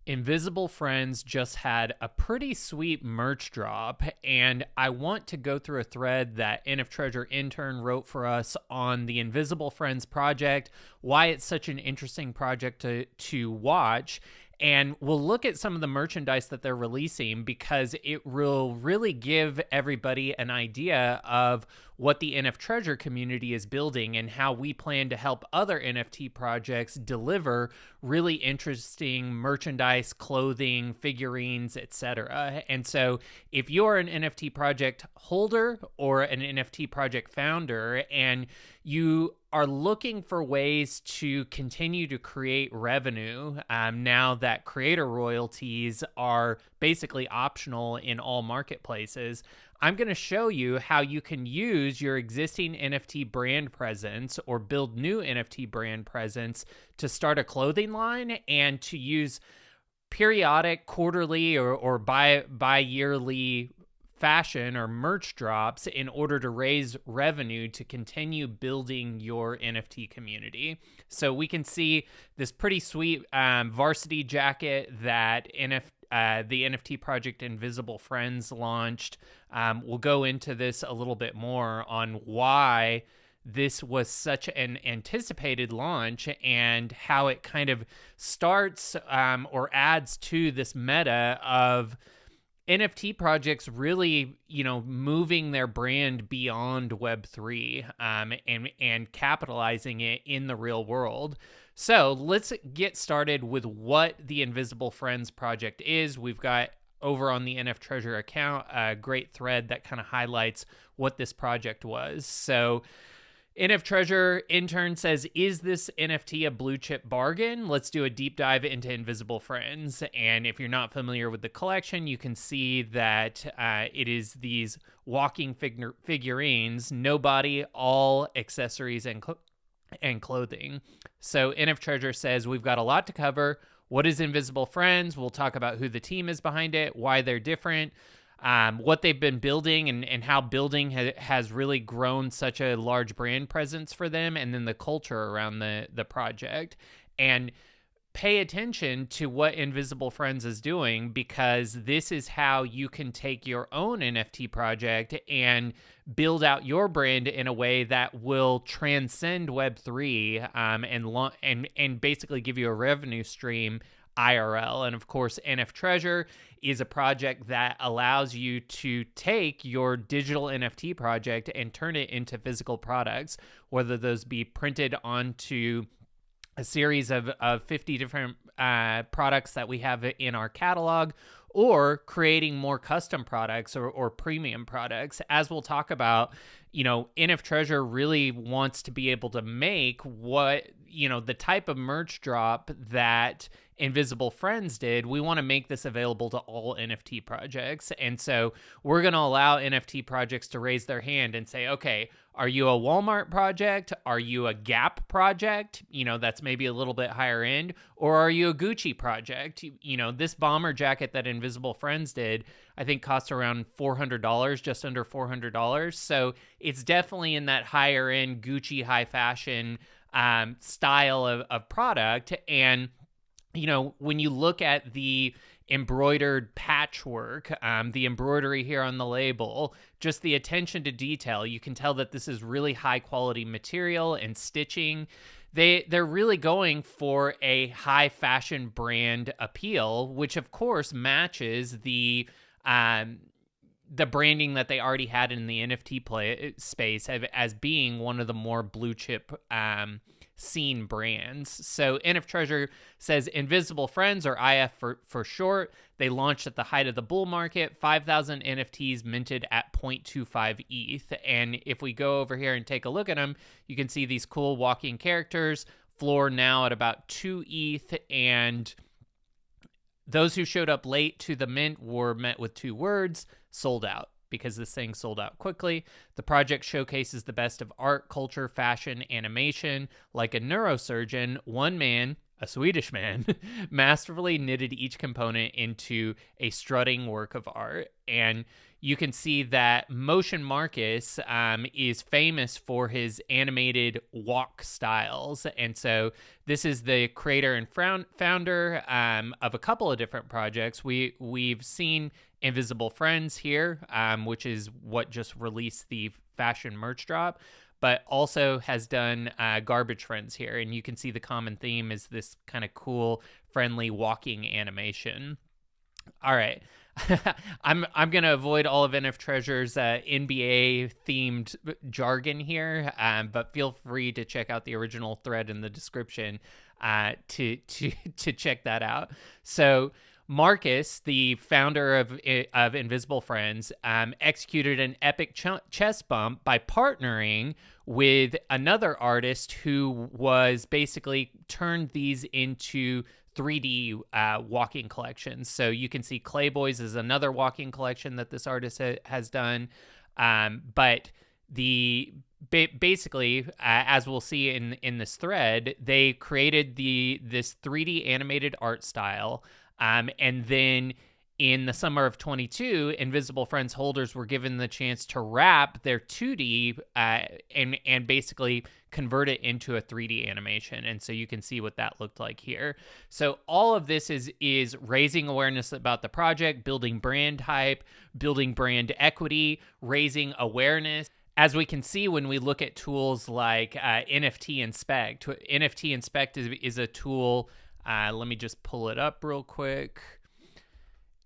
Invisible Friends just had a pretty sweet merch drop, and I want to go through a thread that NF Treasure intern wrote for us on the Invisible Friends project, why it's such an interesting project to watch. And we'll look at some of the merchandise that they're releasing because it will really give everybody an idea of what the NF Treasure community is building and how we plan to help other NFT projects deliver really interesting merchandise, clothing, figurines, etc. And so if you're an NFT project holder or an NFT project founder and you are looking for ways to continue to create revenue now that creator royalties are basically optional in all marketplaces, I'm going to show you how you can use your existing NFT brand presence or build new NFT brand presence to start a clothing line and to use periodic, quarterly, or bi-yearly fashion or merch drops in order to raise revenue to continue building your NFT community. So we can see this pretty sweet varsity jacket that the NFT project Invisible Friends launched. We'll go into this a little bit more on why this was such an anticipated launch and how it kind of starts or adds to this meta of NFT projects really, moving their brand beyond Web3 and capitalizing it in the real world. So let's get started with what the Invisible Friends project is. We've got over on the NF Treasure account a great thread that kind of highlights what this project was. So NF Treasure intern says, is this NFT a blue chip bargain? Let's do a deep dive into Invisible Friends. And if you're not familiar with the collection, you can see that it is these walking figurines, no body, all accessories and clothing. So NF Treasure says, we've got a lot to cover. What is Invisible Friends? We'll talk about who the team is behind it, why they're different, what they've been building and how building has really grown such a large brand presence for them, and then the culture around the project. And pay attention to what Invisible Friends is doing, because this is how you can take your own NFT project and build out your brand in a way that will transcend Web3 and basically give you a revenue stream IRL. And of course, NF Treasure is a project that allows you to take your digital NFT project and turn it into physical products, whether those be printed onto a series of 50 different products that we have in our catalog, or creating more custom products or premium products. As we'll talk about, NF Treasure really wants to be able to make the type of merch drop that Invisible Friends did. We want to make this available to all NFT projects. And so we're going to allow NFT projects to raise their hand and say, okay, are you a Walmart project? Are you a Gap project? That's maybe a little bit higher end. Or are you a Gucci project? This bomber jacket that Invisible Friends did, I think cost around $400, just under $400. So it's definitely in that higher end Gucci high fashion style of product. And when you look at the embroidered patchwork, the embroidery here on the label, just the attention to detail, you can tell that this is really high quality material and stitching. They're really going for a high fashion brand appeal, which of course matches the branding that they already had in the NFT space as being one of the more blue chip scene brands. So NF Treasure says Invisible Friends, or IF for short, they launched at the height of the bull market, 5,000 NFTs minted at 0.25 ETH. And if we go over here and take a look at them, you can see these cool walking characters, floor now at about 2 ETH, and those who showed up late to the mint were met with 2 words: sold out, because this thing sold out quickly. The project showcases the best of art, culture, fashion, animation. Like a neurosurgeon, one man, a Swedish man, masterfully knitted each component into a strutting work of art. And you can see that Motion Markus is famous for his animated walk styles. And so this is the creator and founder of a couple of different projects. We've seen Invisible Friends here, which is what just released the fashion merch drop, but also has done Garbage Friends here. And you can see the common theme is this kind of cool, friendly walking animation. All right. I'm gonna avoid all of NF Treasure's NBA themed jargon here, but feel free to check out the original thread in the description to check that out. So Markus, the founder of Invisible Friends, executed an epic chest bump by partnering with another artist who was basically turned these into 3D walking collections. So you can see Clayboys is another walking collection that this artist has done. But basically, as we'll see in this thread, they created this 3D animated art style. And then in the summer of 22, Invisible Friends holders were given the chance to wrap their 2D and basically convert it into a 3D animation. And so you can see what that looked like here. So all of this is raising awareness about the project, building brand hype, building brand equity, raising awareness. As we can see when we look at tools like NFT Inspect. NFT Inspect is a tool. Let me just pull it up real quick.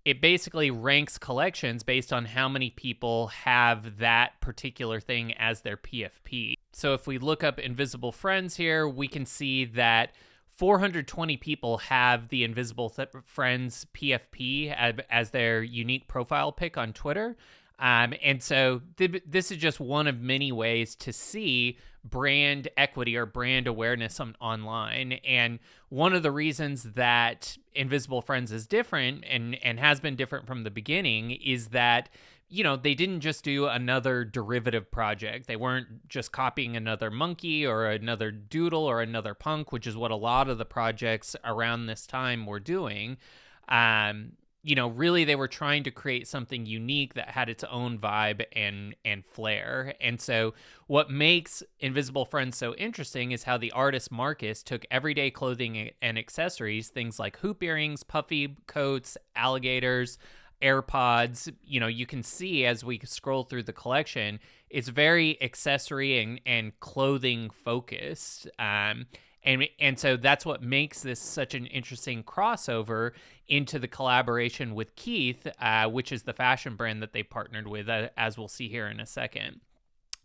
It basically ranks collections based on how many people have that particular thing as their PFP. So if we look up Invisible Friends here, we can see that 420 people have the Invisible Friends PFP as their unique profile pic on Twitter. And so this is just one of many ways to see brand equity or brand awareness online. And one of the reasons that Invisible Friends is different and has been different from the beginning is that, you know, they didn't just do another derivative project. They weren't just copying another monkey or another doodle or another punk, which is what a lot of the projects around this time were doing. You know, really they were trying to create something unique that had its own vibe and flair. And so what makes Invisible Friends so interesting is how the artist Markus took everyday clothing and accessories, things like hoop earrings, puffy coats, alligators, AirPods. You know, you can see as we scroll through the collection, it's very accessory and clothing focused. And so that's what makes this such an interesting crossover into the collaboration with Keith, which is the fashion brand that they partnered with, as we'll see here in a second.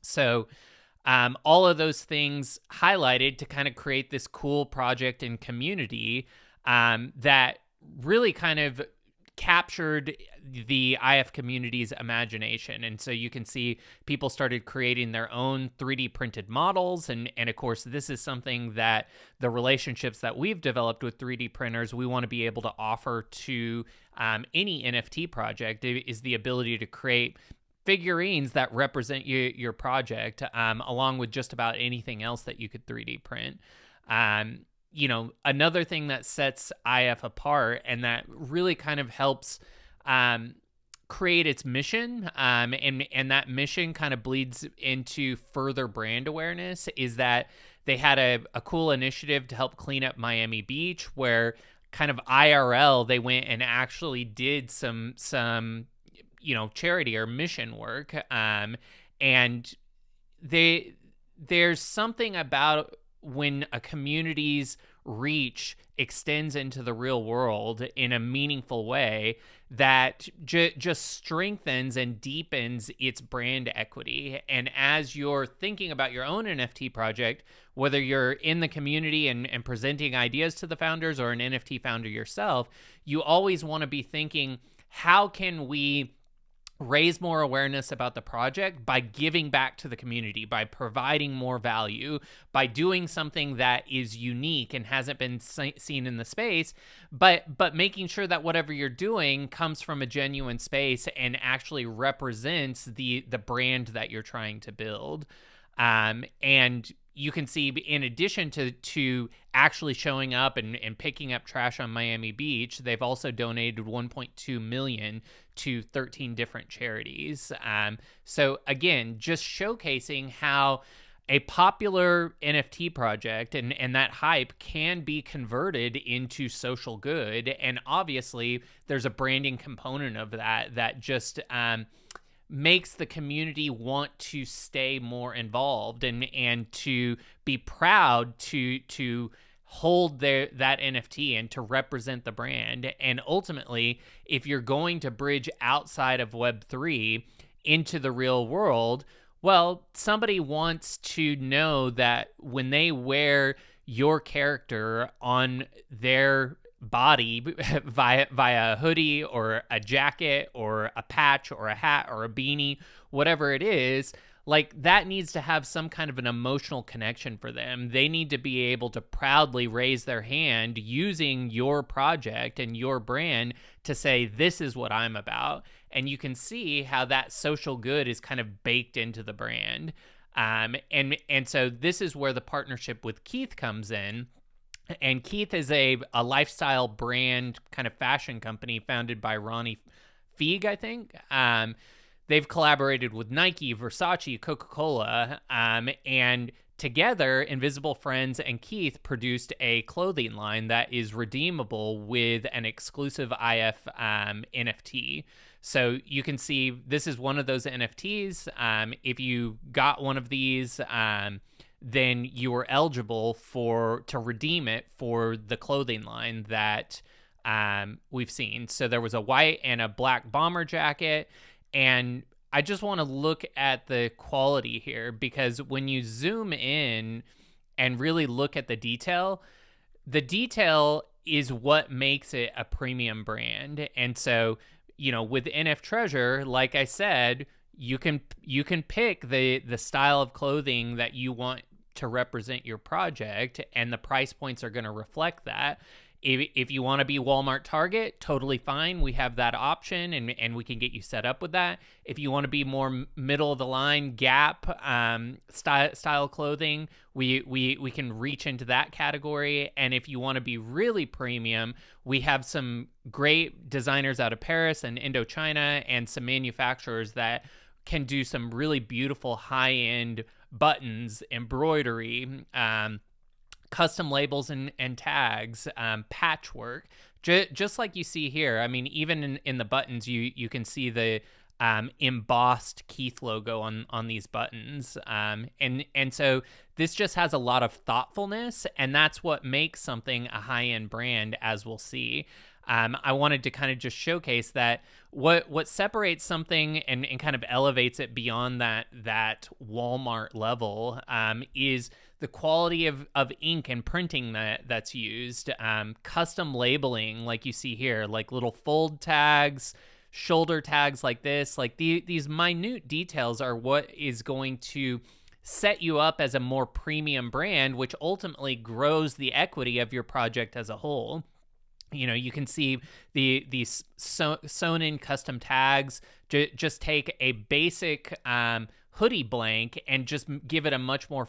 So all of those things highlighted to kind of create this cool project and community that really kind of captured the IF community's imagination. And so you can see people started creating their own 3D printed models. And of course, this is something that the relationships that we've developed with 3D printers, we want to be able to offer to any NFT project, is the ability to create figurines that represent your project, along with just about anything else that you could 3D print. You know, another thing that sets IF apart and that really kind of helps create its mission, and that mission kind of bleeds into further brand awareness, is that they had a cool initiative to help clean up Miami Beach, where kind of IRL, they went and actually did some you know, charity or mission work. And there's something about when a community's reach extends into the real world in a meaningful way that just strengthens and deepens its brand equity. And as you're thinking about your own NFT project, whether you're in the community and presenting ideas to the founders or an NFT founder yourself, you always want to be thinking, how can we raise more awareness about the project by giving back to the community, by providing more value, by doing something that is unique and hasn't been seen in the space, but making sure that whatever you're doing comes from a genuine space and actually represents the brand that you're trying to build. And you can see, in addition to actually showing up and picking up trash on Miami Beach, they've also donated 1.2 million to 13 different charities. So again, just showcasing how a popular NFT project and that hype can be converted into social good. And obviously, there's a branding component of that just makes the community want to stay more involved and to be proud to hold that NFT and to represent the brand. And ultimately, if you're going to bridge outside of Web3 into the real world, well, somebody wants to know that when they wear your character on their body via a hoodie or a jacket or a patch or a hat or a beanie, whatever it is, like that needs to have some kind of an emotional connection for them. They need to be able to proudly raise their hand using your project and your brand to say, this is what I'm about. And you can see how that social good is kind of baked into the brand. And so this is where the partnership with Keith comes in. And Keith is a lifestyle brand kind of fashion company founded by Ronnie Feig, I think. They've collaborated with Nike, Versace, Coca-Cola, and together, Invisible Friends and Keith produced a clothing line that is redeemable with an exclusive IF NFT. So you can see this is one of those NFTs. If you got one of these, then you were eligible to redeem it for the clothing line that we've seen. So there was a white and a black bomber jacket. And I just want to look at the quality here, because when you zoom in and really look at the detail is what makes it a premium brand. And so, with NF Treasure, like I said, you can pick the style of clothing that you want to represent your project, and the price points are going to reflect that. If you want to be Walmart, Target, totally fine. We have that option, and we can get you set up with that. If you want to be more middle of the line, Gap style clothing, we can reach into that category. And if you want to be really premium, we have some great designers out of Paris and Indochina, and some manufacturers that can do some really beautiful high-end buttons, embroidery, custom labels and tags, patchwork, just like you see here. I mean, even in the buttons, you can see the embossed Keith logo on these buttons. And so this just has a lot of thoughtfulness, and that's what makes something a high-end brand, as we'll see. I wanted to kind of just showcase that what separates something and kind of elevates it beyond that Walmart level is the quality of ink and printing that's used, custom labeling like you see here, like little fold tags, shoulder tags like this. Like these minute details are what is going to set you up as a more premium brand, which ultimately grows the equity of your project as a whole. You can see these sewn in custom tags. Just take a basic hoodie blank and just give it a much more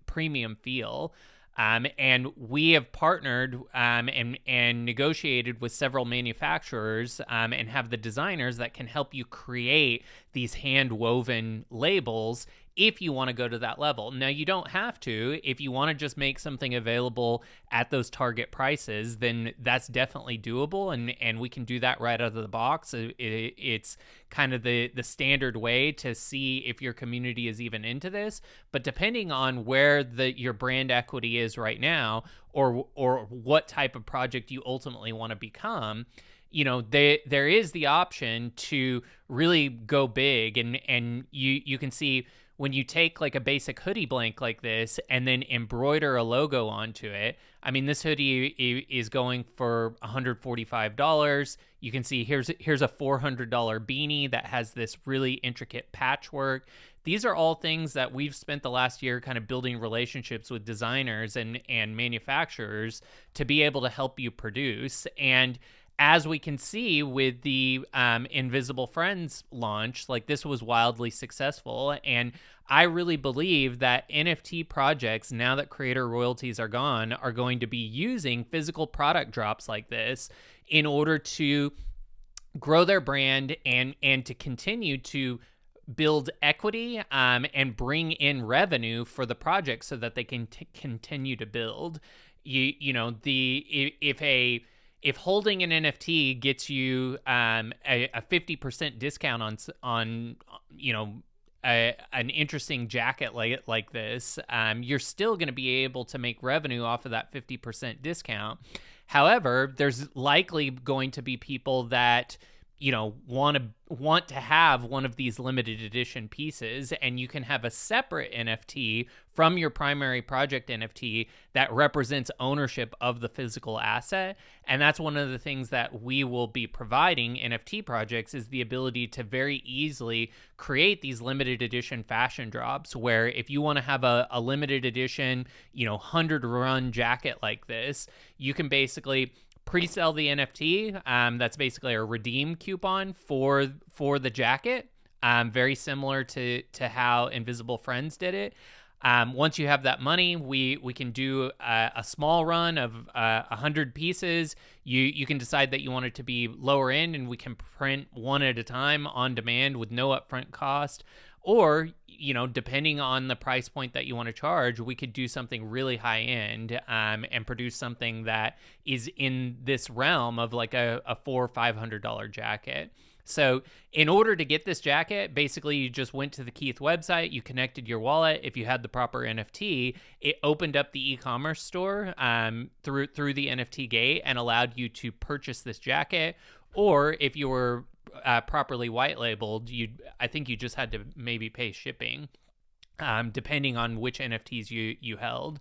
premium feel. And we have partnered and negotiated with several manufacturers and have the designers that can help you create these hand-woven labels if you want to go to that level. Now, you don't have to. If you want to just make something available at those target prices, then that's definitely doable, and we can do that right out of the box. It's kind of the standard way to see if your community is even into this. But depending on where your brand equity is right now, or what type of project you ultimately want to become, there is the option to really go big, and you can see when you take like a basic hoodie blank like this and then embroider a logo onto it. I mean, this hoodie is going for $145. You can see here's a $400 beanie that has this really intricate patchwork. These are all things that we've spent the last year kind of building relationships with designers and manufacturers to be able to help you produce. And as we can see with the Invisible Friends launch, like this was wildly successful. And I really believe that NFT projects, now that creator royalties are gone, are going to be using physical product drops like this in order to grow their brand and to continue to build equity and bring in revenue for the project so that they can continue to build. You know, if holding an NFT gets you a 50% discount on an interesting jacket like this, you're still going to be able to make revenue off of that 50% discount. However, there's likely going to be people that want to have one of these limited edition pieces, and you can have a separate NFT from your primary project NFT that represents ownership of the physical asset. And that's one of the things that we will be providing NFT projects, is the ability to very easily create these limited edition fashion drops, where if you want to have a limited edition 100 run jacket like this, you can basically pre-sell the NFT. That's basically a redeem coupon for the jacket. Very similar to how Invisible Friends did it. Once you have that money, we can do a small run of 100 pieces. You can decide that you want it to be lower end, and we can print one at a time on demand with no upfront cost. Or, depending on the price point that you want to charge, we could do something really high end and produce something that is in this realm of like a $400 or $500 jacket. So in order to get this jacket, basically you just went to the Keith website, you connected your wallet. If you had the proper NFT, it opened up the e-commerce store through the NFT gate and allowed you to purchase this jacket. Or if you were properly white labeled, I think you just had to maybe pay shipping, depending on which NFTs you held.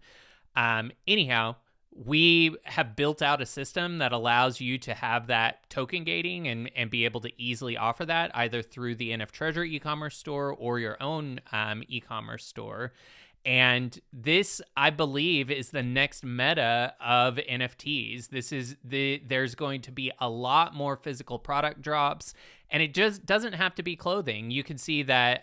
Anyhow, we have built out a system that allows you to have that token gating and be able to easily offer that either through the NF Treasure e-commerce store or your own e-commerce store. And this, I believe, is the next meta of NFTs. There's going to be a lot more physical product drops, and it just doesn't have to be clothing. You can see that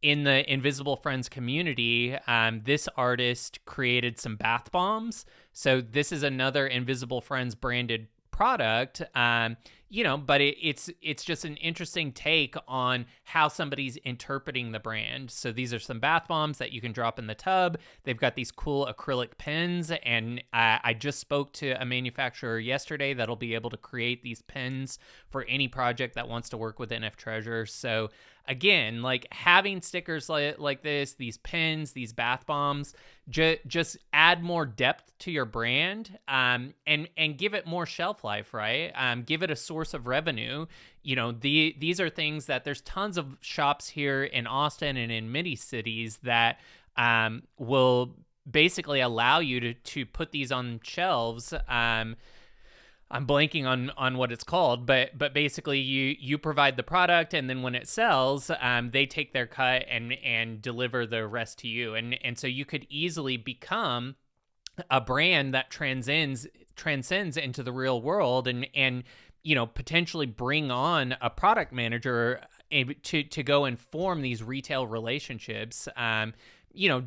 in the Invisible Friends community, this artist created some bath bombs. So this is another Invisible Friends branded product, but it's just an interesting take on how somebody's interpreting the brand. So these are some bath bombs that you can drop in the tub. They've got these cool acrylic pens, and I just spoke to a manufacturer yesterday that'll be able to create these pens for any project that wants to work with NF Treasure. So again, like having stickers like this, these pens, these bath bombs, just add more depth to your brand, and give it more shelf life, right? Give it a source of revenue. These are things that there's tons of shops here in Austin and in many cities that will basically allow you to put these on shelves. I'm blanking on what it's called, but basically you provide the product, and then when it sells, they take their cut and deliver the rest to you. And so you could easily become a brand that transcends into the real world and potentially bring on a product manager to go and form these retail relationships.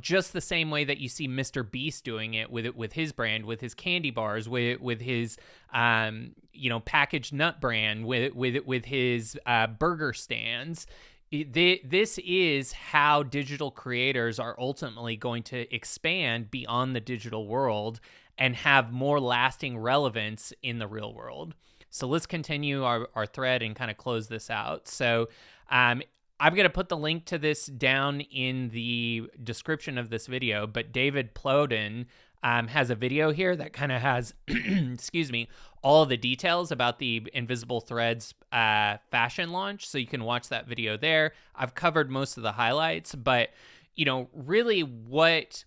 Just the same way that you see Mr. Beast doing it with his brand, with his candy bars, with his packaged nut brand, with his burger stands. This is how digital creators are ultimately going to expand beyond the digital world and have more lasting relevance in the real world. So let's continue our thread and kind of close this out. So I'm going to put the link to this down in the description of this video, but David Plowden has a video here that kind of has, excuse me, all of the details about the Invisible Threads fashion launch. So you can watch that video there. I've covered most of the highlights, but really what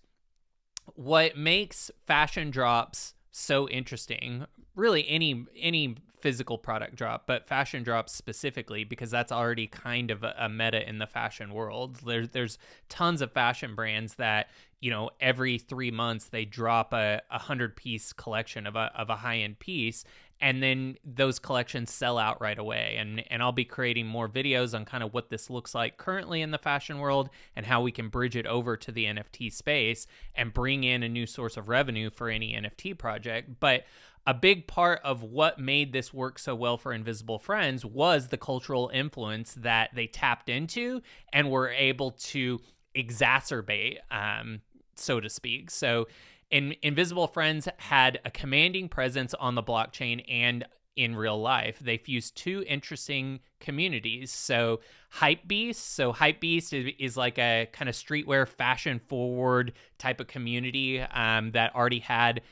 makes fashion drops so interesting, really any physical product drop, but fashion drops specifically, because that's already kind of a meta in the fashion world. There's tons of fashion brands that every 3 months they drop a 100-piece collection of a high-end piece, and then those collections sell out right away. And I'll be creating more videos on kind of what this looks like currently in the fashion world and how we can bridge it over to the NFT space and bring in a new source of revenue for any NFT project. But a big part of what made this work so well for Invisible Friends was the cultural influence that they tapped into and were able to exacerbate, so to speak. So Invisible Friends had a commanding presence on the blockchain and in real life. They fused two interesting communities. So Hypebeast. So Hypebeast is like a kind of streetwear, fashion forward type of community that already had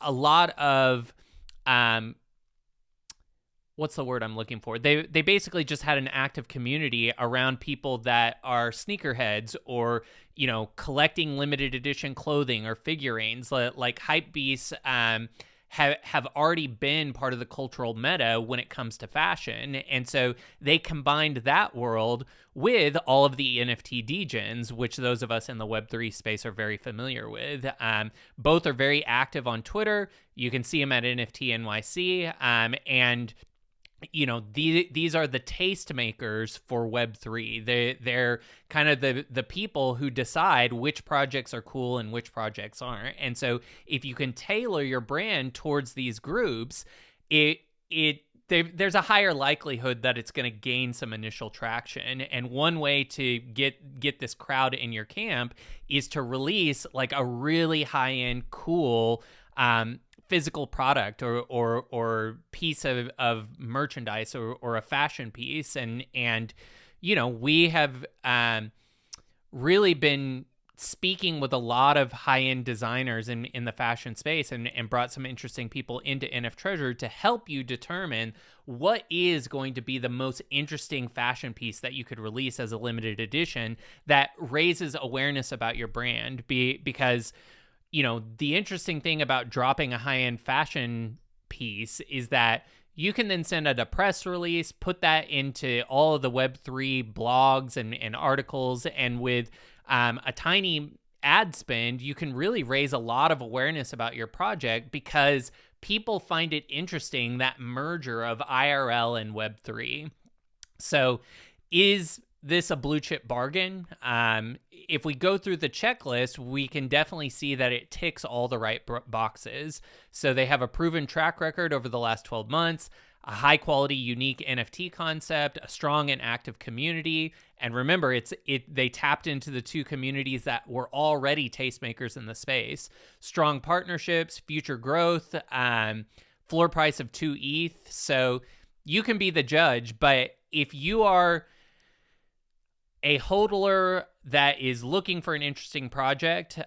a lot of what's the word I'm looking for? They basically just had an active community around people that are sneakerheads or, you know, collecting limited edition clothing or figurines. Like Hypebeasts have already been part of the cultural meta when it comes to fashion. And so they combined that world with all of the NFT degens, which those of us in the Web3 space are very familiar with. Both are very active on Twitter. You can see them at NFT NYC. And you know, these are the tastemakers for Web3. They're kind of the people who decide which projects are cool and which projects aren't. And so if you can tailor your brand towards these groups, there's a higher likelihood that it's going to gain some initial traction. And one way to get this crowd in your camp is to release like a really high-end, cool physical product or piece of merchandise or a fashion piece. And you know, we have really been speaking with a lot of high-end designers in the fashion space and brought some interesting people into NF Treasure to help you determine what is going to be the most interesting fashion piece that you could release as a limited edition that raises awareness about your brand. Because you know, the interesting thing about dropping a high-end fashion piece is that you can then send out a press release, put that into all of the Web3 blogs and articles, and with a tiny ad spend, you can really raise a lot of awareness about your project because people find it interesting, that merger of IRL and Web3. So is this a blue chip bargain? If we go through the checklist, we can definitely see that it ticks all the right boxes. So they have a proven track record over the last 12 months, a high quality, unique NFT concept, a strong and active community. And remember, they tapped into the two communities that were already tastemakers in the space. Strong partnerships, future growth, floor price of 2 ETH. So you can be the judge, but if you are a hodler that is looking for an interesting project,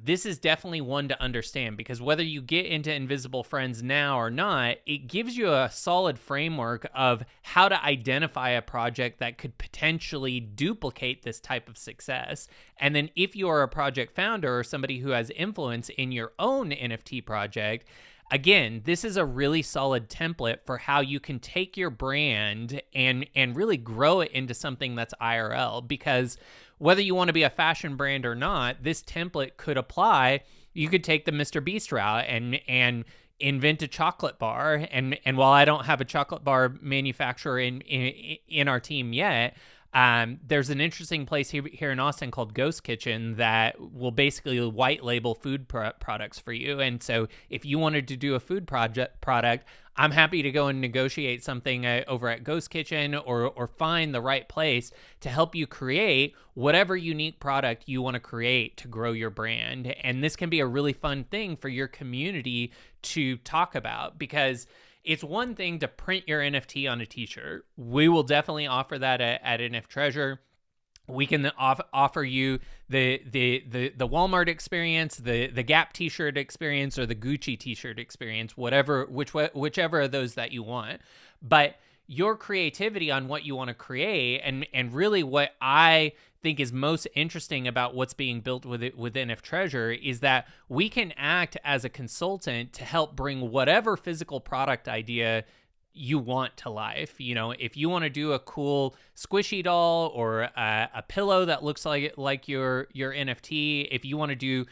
this is definitely one to understand, because whether you get into Invisible Friends now or not, it gives you a solid framework of how to identify a project that could potentially duplicate this type of success. And then if you are a project founder or somebody who has influence in your own NFT project, again, this is a really solid template for how you can take your brand and really grow it into something that's IRL. Because whether you want to be a fashion brand or not, this template could apply. You could take the Mr. Beast route and invent a chocolate bar. And while I don't have a chocolate bar manufacturer in our team yet, there's an interesting place here in Austin called Ghost Kitchen that will basically white label food products for you. And so if you wanted to do a food product, I'm happy to go and negotiate something over at Ghost Kitchen or find the right place to help you create whatever unique product you want to create to grow your brand. And this can be a really fun thing for your community to talk about, because it's one thing to print your NFT on a t-shirt. We will definitely offer that at NF Treasure. We can offer you the Walmart experience, the Gap t-shirt experience, or the Gucci t-shirt experience, whichever of those that you want. But your creativity on what you want to create, and really what I think is most interesting about what's being built with NF Treasure is that we can act as a consultant to help bring whatever physical product idea you want to life. If you want to do a cool squishy doll or a pillow that looks like your NFT, if you want to do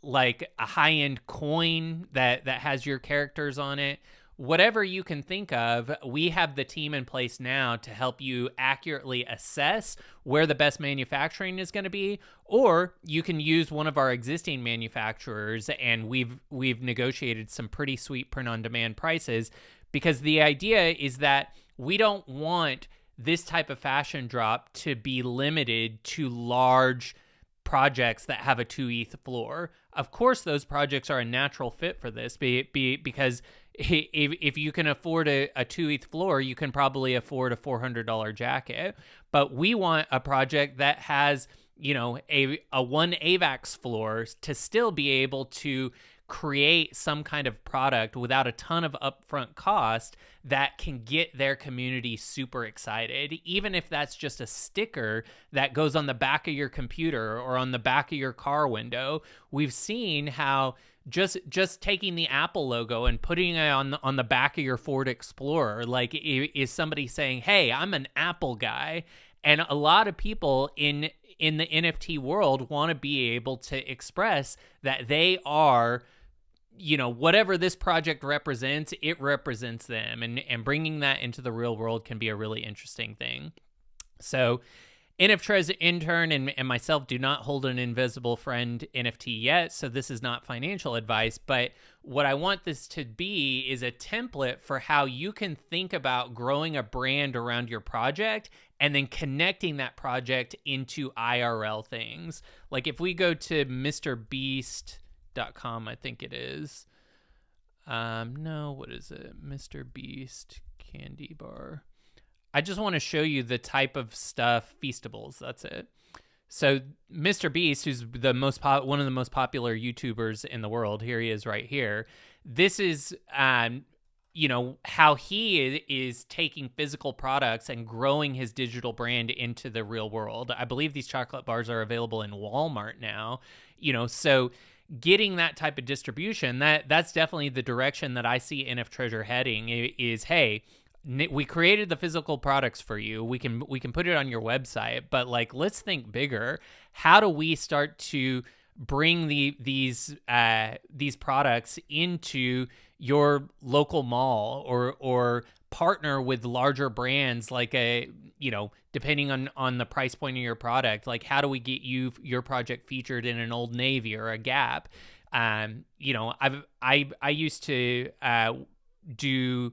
like a high-end coin that has your characters on it, whatever you can think of, we have the team in place now to help you accurately assess where the best manufacturing is going to be, or you can use one of our existing manufacturers, and we've negotiated some pretty sweet print-on-demand prices, because the idea is that we don't want this type of fashion drop to be limited to large projects that have a 2 ETH floor. Of course, those projects are a natural fit for this, because if you can afford a 2 ETH floor, you can probably afford a $400 jacket. But we want a project that has, a 1 AVAX floor to still be able to create some kind of product without a ton of upfront cost that can get their community super excited, even if that's just a sticker that goes on the back of your computer or on the back of your car window. We've seen how just taking the Apple logo and putting it on the back of your Ford Explorer, like, is somebody saying, "Hey, I'm an Apple guy." And a lot of people in the NFT world want to be able to express that they are, whatever this project represents, it represents them. And bringing that into the real world can be a really interesting thing. So NFTrez intern and myself do not hold an Invisible Friend NFT yet, so this is not financial advice, but what I want this to be is a template for how you can think about growing a brand around your project and then connecting that project into IRL things. Like if we go to MrBeast.com, I think it is. No, what is it? Mr. Beast candy bar. I just want to show you the type of stuff, Feastables, that's it. So Mr. Beast, who's one of the most popular YouTubers in the world, here he is right here. This is, how he is taking physical products and growing his digital brand into the real world. I believe these chocolate bars are available in Walmart now, so getting that type of distribution, that's definitely the direction that I see NF Treasure heading is, hey, we created the physical products for you. We can put it on your website, but like, let's think bigger. How do we start to bring these products into your local mall or partner with larger brands, like depending on the price point of your product, like how do we get your project featured in an Old Navy or a Gap? I used to do,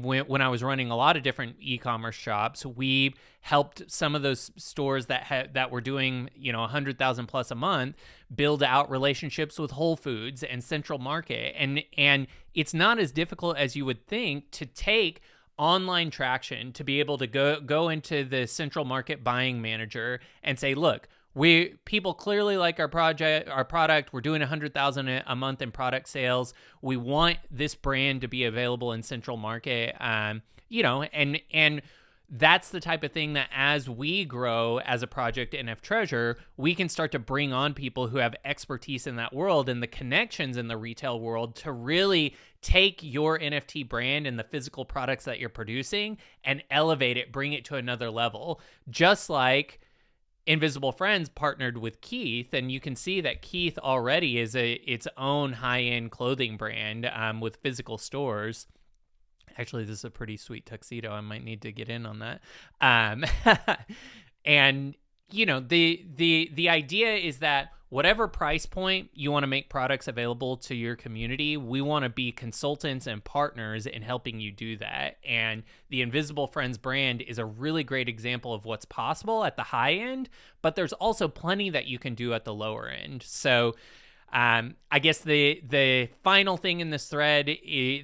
when I was running a lot of different e-commerce shops, we helped some of those stores that were doing 100,000 plus a month build out relationships with Whole Foods and Central Market, and it's not as difficult as you would think to take online traction to be able to go into the Central Market buying manager and say, look, people clearly like our product. We're doing 100,000 a month in product sales. We want this brand to be available in Central Market. And that's the type of thing that as we grow as a project NF Treasure, we can start to bring on people who have expertise in that world and the connections in the retail world to really take your NFT brand and the physical products that you're producing and elevate it, bring it to another level. Just like Invisible Friends partnered with Keith, and you can see that Keith already is its own high-end clothing brand with physical stores. Actually, this is a pretty sweet tuxedo. I might need to get in on that. And the idea is that whatever price point you want to make products available to your community, we want to be consultants and partners in helping you do that. And the Invisible Friends brand is a really great example of what's possible at the high end, but there's also plenty that you can do at the lower end. So I guess the final thing in this thread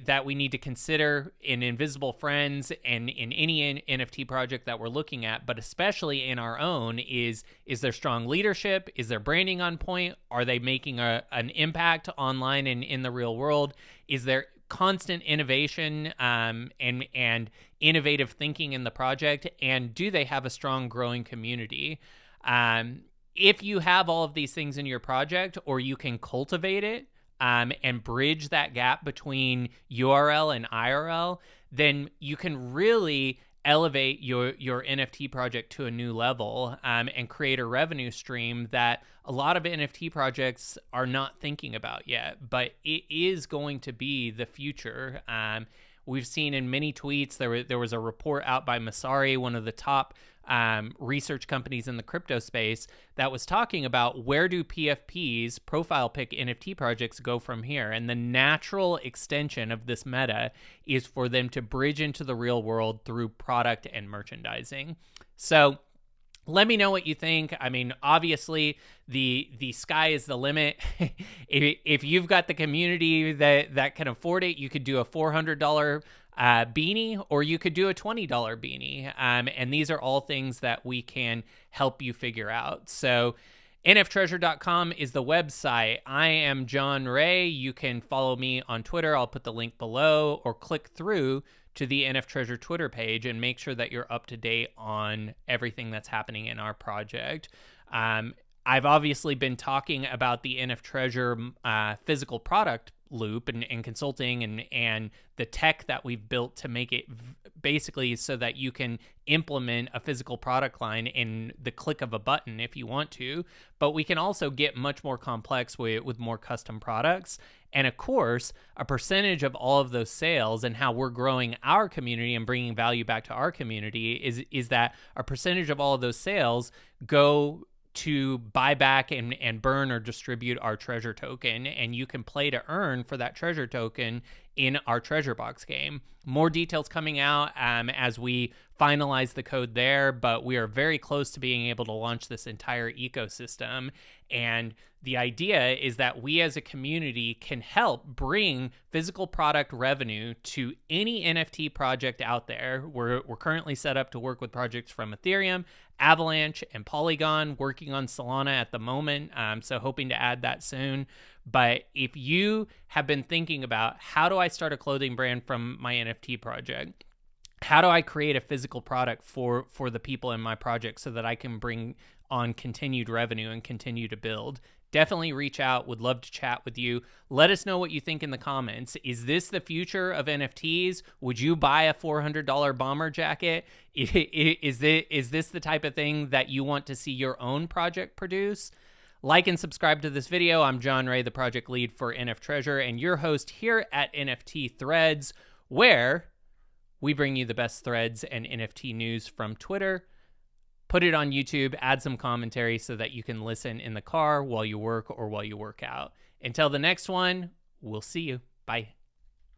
that we need to consider in Invisible Friends and in any NFT project that we're looking at, but especially in our own, is there strong leadership? Is their branding on point? Are they making an impact online and in the real world? Is there constant innovation and innovative thinking in the project? And do they have a strong growing community? If you have all of these things in your project, or you can cultivate it, and bridge that gap between URL and IRL, then you can really elevate your NFT project to a new level, and create a revenue stream that a lot of NFT projects are not thinking about yet, but it is going to be the future. We've seen in many tweets, there was a report out by Masari, one of the top research companies in the crypto space, that was talking about where do PFPs, profile pic NFT projects, go from here. And the natural extension of this meta is for them to bridge into the real world through product and merchandising. So let me know what you think. I mean, obviously, the sky is the limit. If you've got the community that can afford it, you could do a $400 beanie, or you could do a $20 beanie. And these are all things that we can help you figure out. So nftreasure.com is the website. I am John Ray. You can follow me on Twitter. I'll put the link below, or click through to the NF Treasure Twitter page and make sure that you're up to date on everything that's happening in our project. I've obviously been talking about the NF Treasure physical product loop and consulting and the tech that we've built to make it basically so that you can implement a physical product line in the click of a button if you want to, but we can also get much more complex with more custom products. And of course, a percentage of all of those sales and how we're growing our community and bringing value back to our community is that a percentage of all of those sales go to buy back and burn or distribute our treasure token, and you can play to earn for that treasure token in our treasure box game. More details coming out as we finalize the code there, but we are very close to being able to launch this entire ecosystem. And the idea is that we as a community can help bring physical product revenue to any NFT project out there. We're currently set up to work with projects from Ethereum, Avalanche, and Polygon, working on Solana at the moment, so hoping to add that soon. But if you have been thinking about, how do I start a clothing brand from my NFT project? How do I create a physical product for the people in my project so that I can bring on continued revenue and continue to build? Definitely reach out. Would love to chat with you. Let us know what you think in the comments. Is this the future of NFTs? Would you buy a $400 bomber jacket? Is this the type of thing that you want to see your own project produce? Like and subscribe to this video. I'm John Ray, the project lead for NF Treasure, and your host here at NFT Threads, where we bring you the best threads and NFT news from Twitter. Put it on YouTube, add some commentary so that you can listen in the car while you work or while you work out. Until the next one, we'll see you. Bye.